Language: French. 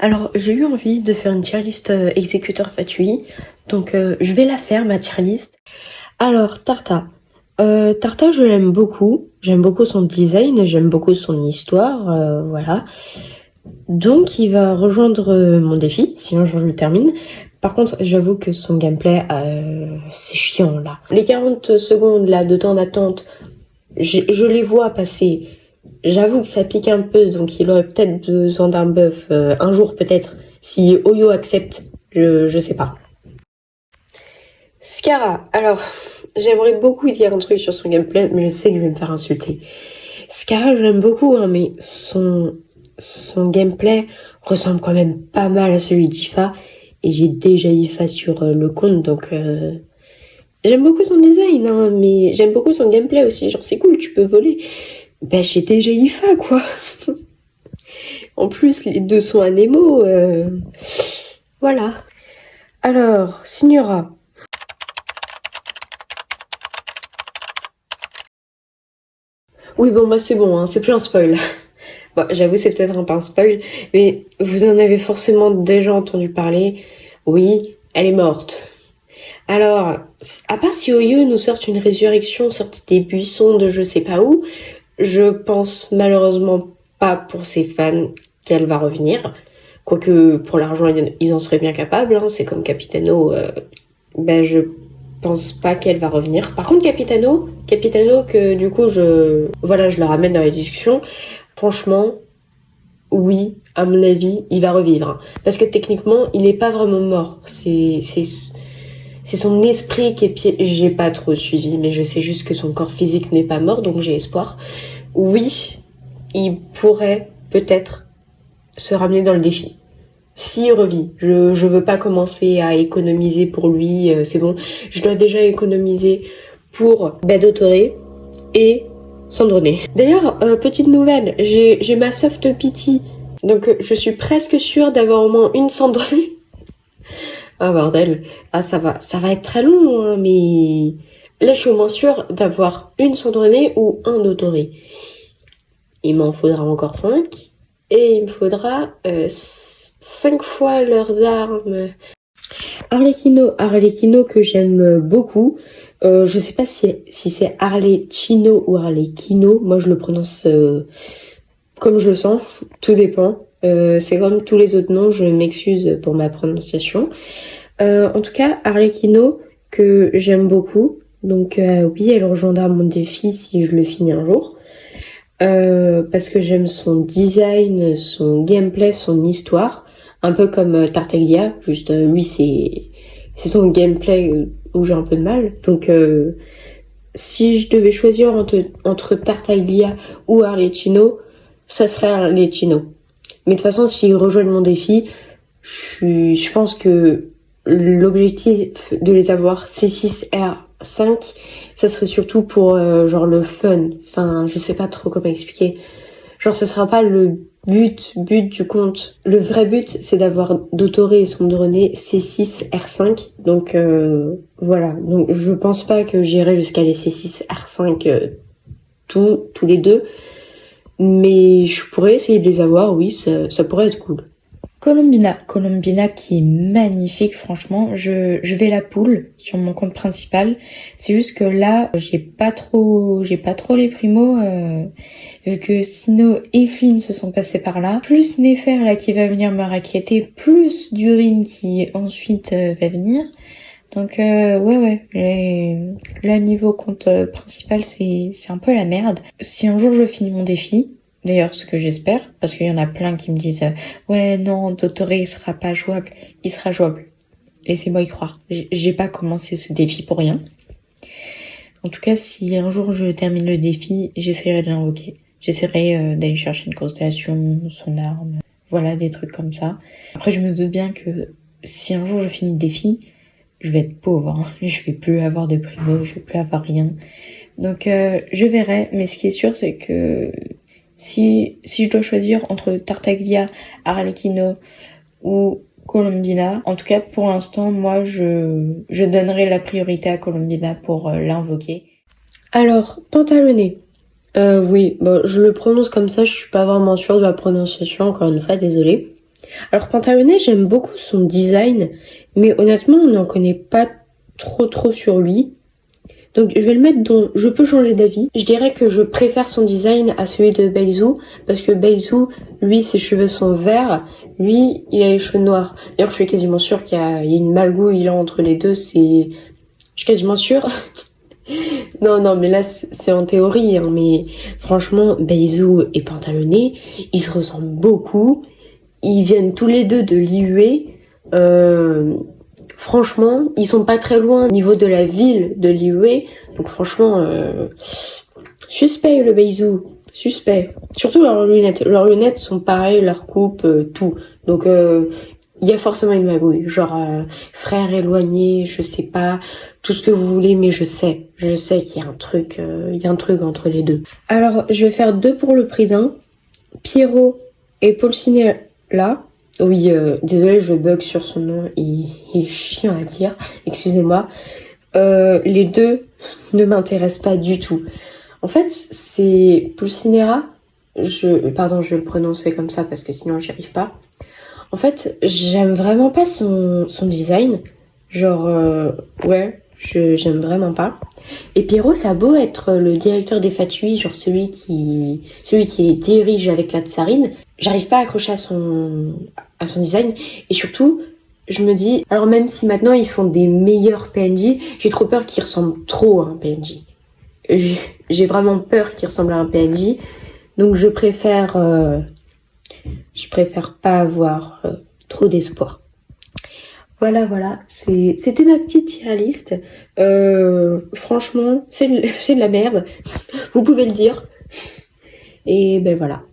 Alors, j'ai eu envie de faire une tier list exécuteur fatui, donc je vais la faire, ma tier list. Alors, Tarta. Tarta, je l'aime beaucoup. J'aime beaucoup son design, j'aime beaucoup son histoire, voilà. Donc, il va rejoindre mon défi, sinon je le termine. Par contre, j'avoue que son gameplay, c'est chiant, là. Les 40 secondes, là, de temps d'attente, je les vois passer. J'avoue que ça pique un peu, donc il aurait peut-être besoin d'un buff un jour peut-être, si Oyo accepte, je sais pas. Scara, alors j'aimerais beaucoup dire un truc sur son gameplay, mais je sais que je vais me faire insulter. Scara, je l'aime beaucoup, hein, mais son gameplay ressemble quand même pas mal à celui d'Ifa, et j'ai déjà Ifa sur le compte, donc j'aime beaucoup son design, hein, mais j'aime beaucoup son gameplay aussi, genre c'est cool, tu peux voler. Ben j'ai déjà Ifa, quoi. En plus, les deux sont à Nemo. Voilà. Alors, Signora. Oui, bon, bah c'est bon, hein, c'est plus un spoil. Bon, j'avoue, c'est peut-être pas un spoil, mais vous en avez forcément déjà entendu parler. Oui, elle est morte. Alors, à part si Oyo nous sort une résurrection sortie des buissons de je sais pas où, je pense malheureusement pas pour ses fans qu'elle va revenir. Quoique pour l'argent, ils en seraient bien capables, hein. C'est comme Capitano, ben je pense pas qu'elle va revenir. Par contre, Capitano que du coup je le ramène dans les discussions. Franchement, oui, à mon avis, il va revivre. Parce que techniquement, il est pas vraiment mort. C'est son esprit qui est piégé. J'ai pas trop suivi, mais je sais juste que son corps physique n'est pas mort, donc j'ai espoir. Oui, il pourrait peut-être se ramener dans le défi. S'il revit, je veux pas commencer à économiser pour lui, c'est bon. Je dois déjà économiser pour Bedotoré et Sandroné. D'ailleurs, petite nouvelle, j'ai ma soft pity, donc je suis presque sûre d'avoir au moins une Sandroné. Ah bordel, ah ça va être très long, hein, mais là je suis au moins sûre d'avoir une Sandroné ou un Dotoré. Il m'en faudra encore 5 et il me faudra 5 fois leurs armes. Arlecchino que j'aime beaucoup. Je sais pas si c'est Arlecchino ou Arlecchino. Moi, je le prononce comme je le sens. Tout dépend. C'est comme tous les autres noms. Je m'excuse pour ma prononciation. En tout cas, Arlecchino que j'aime beaucoup. Donc oui, elle rejoindra mon défi si je le finis un jour. Parce que j'aime son design, son gameplay, son histoire. Un peu comme Tartaglia, juste lui c'est son gameplay où j'ai un peu de mal. Donc si je devais choisir entre Tartaglia ou Arlecchino, ça serait Arlecchino. Mais de toute façon, s'il rejoint mon défi, je pense que l'objectif de les avoir C6R5, ça serait surtout pour genre le fun. Enfin, je sais pas trop comment expliquer. Genre, ce sera pas le but du compte. Le vrai but, c'est d'avoir Dotoré et Sandroné C6 R5. Donc voilà. Donc je pense pas que j'irai jusqu'à les C6 R5 tous les deux. Mais je pourrais essayer de les avoir, oui, ça pourrait être cool. Colombina qui est magnifique, franchement. Je vais la poule sur mon compte principal. C'est juste que là, j'ai pas trop les primos, vu que Sino et Flynn se sont passés par là. Plus Nefer là qui va venir me raqueter, plus Durin qui ensuite va venir. Donc là niveau compte principal c'est un peu la merde. Si un jour je finis mon défi, d'ailleurs ce que j'espère, parce qu'il y en a plein qui me disent ouais non Dotoré il sera pas jouable, il sera jouable. Laissez-moi y croire. J'ai pas commencé ce défi pour rien. En tout cas si un jour je termine le défi, j'essaierai de l'invoquer. J'essaierai d'aller chercher une constellation, son arme, voilà des trucs comme ça. Après je me doute bien que si un jour je finis le défi, je vais être pauvre, hein. Je vais plus avoir de primo, je vais plus avoir rien. Donc je verrai, mais ce qui est sûr c'est que si je dois choisir entre Tartaglia, Arlecchino ou Colombina, en tout cas pour l'instant moi je donnerai la priorité à Colombina pour l'invoquer. Alors, Pantalonné. Oui, bon, je le prononce comme ça, je suis pas vraiment sûre de la prononciation, encore une fois, désolée. Alors Pantalonnet, j'aime beaucoup son design, mais honnêtement, on n'en connaît pas trop sur lui. Donc je vais le mettre dans je peux changer d'avis. Je dirais que je préfère son design à celui de Beizu, parce que Beizu, lui, ses cheveux sont verts, lui, il a les cheveux noirs. D'ailleurs, je suis quasiment sûre qu'il y a une magouille là entre les deux, je suis quasiment sûre. Non, mais là, c'est en théorie, hein, mais franchement, Beizu et Pantalonnet, ils se ressemblent beaucoup. Ils viennent tous les deux de l'IUE. Franchement, ils sont pas très loin au niveau de la ville de l'IUE. Donc franchement, suspect le Beizu. Suspect. Surtout leurs lunettes. Leurs lunettes sont pareilles, leur coupe, tout. Donc il y a forcément une magouille. Genre frère éloigné, je sais pas, tout ce que vous voulez, mais je sais qu'il y a un truc entre les deux. Alors, je vais faire 2 pour le prix d'un. Pierrot et Pulcinella. Oui, désolé, je bug sur son nom, il est chiant à dire, excusez-moi. Les deux ne m'intéressent pas du tout. En fait, c'est Pulcinella, je vais le prononcer comme ça parce que sinon j'y arrive pas. En fait, j'aime vraiment pas son design. Genre, j'aime vraiment pas. Et Pierrot, ça a beau être le directeur des Fatui, genre celui qui les dirige avec la tsarine, j'arrive pas à accrocher à son design. Et surtout, je me dis, alors même si maintenant ils font des meilleurs PNJ, j'ai trop peur qu'ils ressemblent trop à un PNJ. J'ai vraiment peur qu'ils ressemblent à un PNJ. Donc je préfère pas avoir trop d'espoir. Voilà, c'était ma petite tier list. Franchement, c'est de la merde. Vous pouvez le dire. Et ben voilà.